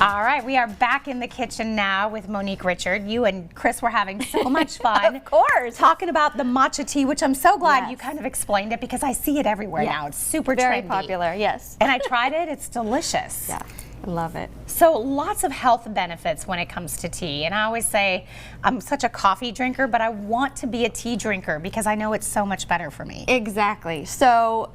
All right, we are back in the kitchen now with Monique Richard. You and Chris were having so much fun. Of course. Talking about the matcha tea, which I'm so glad Yes. you kind of explained it because I see it everywhere now. It's super Very trendy. popular, yes. And I tried it, it's delicious. Yeah, I love it. So lots of health benefits when it comes to tea. And I always say I'm such a coffee drinker, but I want to be a tea drinker because I know it's so much better for me. Exactly. So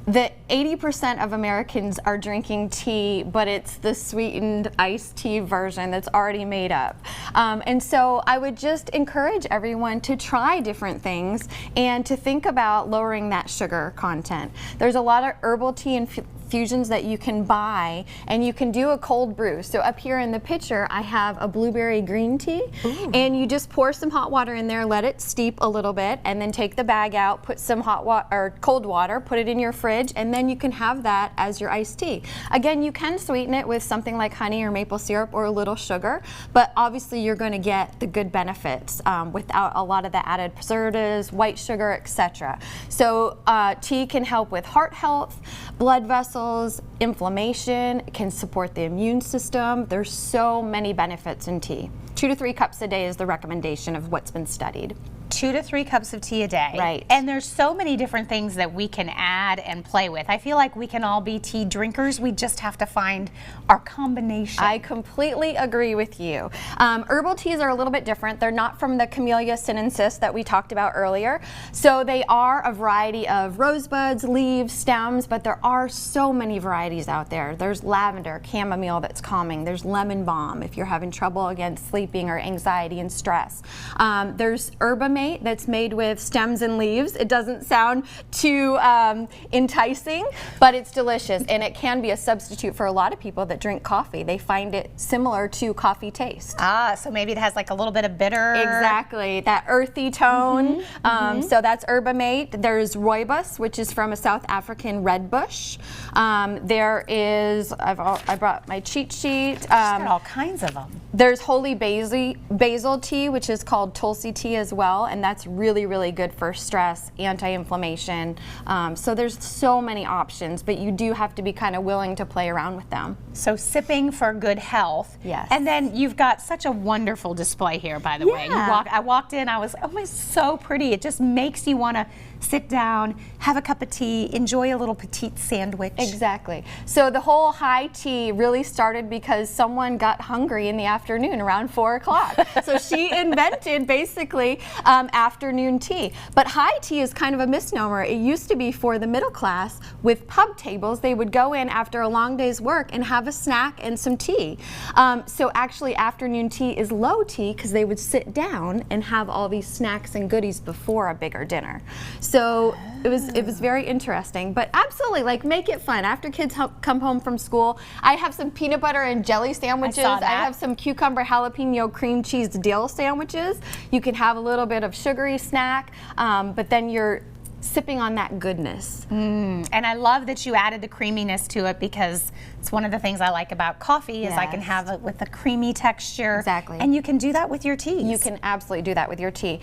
the 80% of Americans are drinking tea, but it's the sweetened iced tea version that's already made up. And so I would just encourage everyone to try different things and to think about lowering that sugar content. There's a lot of herbal tea infusions that you can buy, and you can do a cold brew. So up here in the picture, I have a blueberry green tea. Ooh. And you just pour some hot water in there, let it steep a little bit, and then take the bag out, put some hot water or cold water, put it in your fridge, and then you can have that as your iced tea. Again, you can sweeten it with something like honey or maple syrup or a little sugar, but obviously you're going to get the good benefits without a lot of the added preservatives, white sugar, etc. So tea can help with heart health, blood vessels, inflammation, it can support the immune system. There's so many benefits in tea. 2 to 3 cups a day is the recommendation of what's been studied. 2 to 3 cups of tea a day. Right. And there's so many different things that we can add and play with. I feel like we can all be tea drinkers. We just have to find our combination. I completely agree with you. Herbal teas are a little bit different. They're not from the Camellia sinensis that we talked about earlier. So they are a variety of rosebuds, leaves, stems, but there are so many varieties out there. There's lavender, chamomile that's calming. There's lemon balm if you're having trouble against sleeping or anxiety and stress. There's herbamate that's made with stems and leaves. It doesn't sound too enticing, but it's delicious, and it can be a substitute for a lot of people that drink coffee. They find it similar to coffee taste. Ah, so maybe it has like a little bit of bitter. Exactly, that earthy tone. So that's herbamate. There's rooibos, which is from a South African red bush. There is, I brought my cheat sheet. Got all kinds of them. There's holy basil tea, which is called Tulsi tea as well, and that's really, really good for stress, anti-inflammation. So there's so many options, but you do have to be kind of willing to play around with them. So sipping for good health. Yes. And then you've got such a wonderful display here, by the way. I walked in, I was, oh, it's so pretty. It just makes you want to sit down, have a cup of tea, enjoy a little petite sandwich. Exactly. So the whole high tea really started because someone got hungry in the afternoon around 4 o'clock. So she invented basically afternoon tea. But high tea is kind of a misnomer. It used to be for the middle class with pub tables. They would go in after a long day's work and have a snack and some tea. So actually afternoon tea is low tea because they would sit down and have all these snacks and goodies before a bigger dinner. So it was very interesting, but absolutely, like, make it fun. After kids come home from school, I have some peanut butter and jelly sandwiches. I have some cucumber jalapeno cream cheese dill sandwiches. You can have a little bit of sugary snack, but then you're sipping on that goodness. And I love that you added the creaminess to it because it's one of the things I like about coffee is I can have it with a creamy texture. Exactly. And you can do that with your teas. You can absolutely do that with your tea.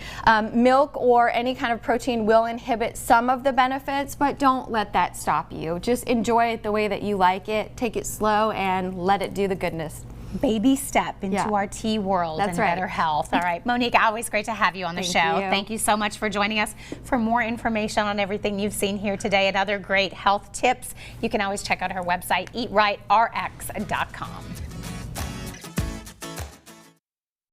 Milk or any kind of protein will inhibit some of the benefits, but don't let that stop you. Just enjoy it the way that you like it. Take it slow and let it do the goodness. Baby step into our tea world and better health. All right, Monique, always great to have you on the show. Thank you so much for joining us. For more information on everything you've seen here today and other great health tips, you can always check out her website, eatrightrx.com.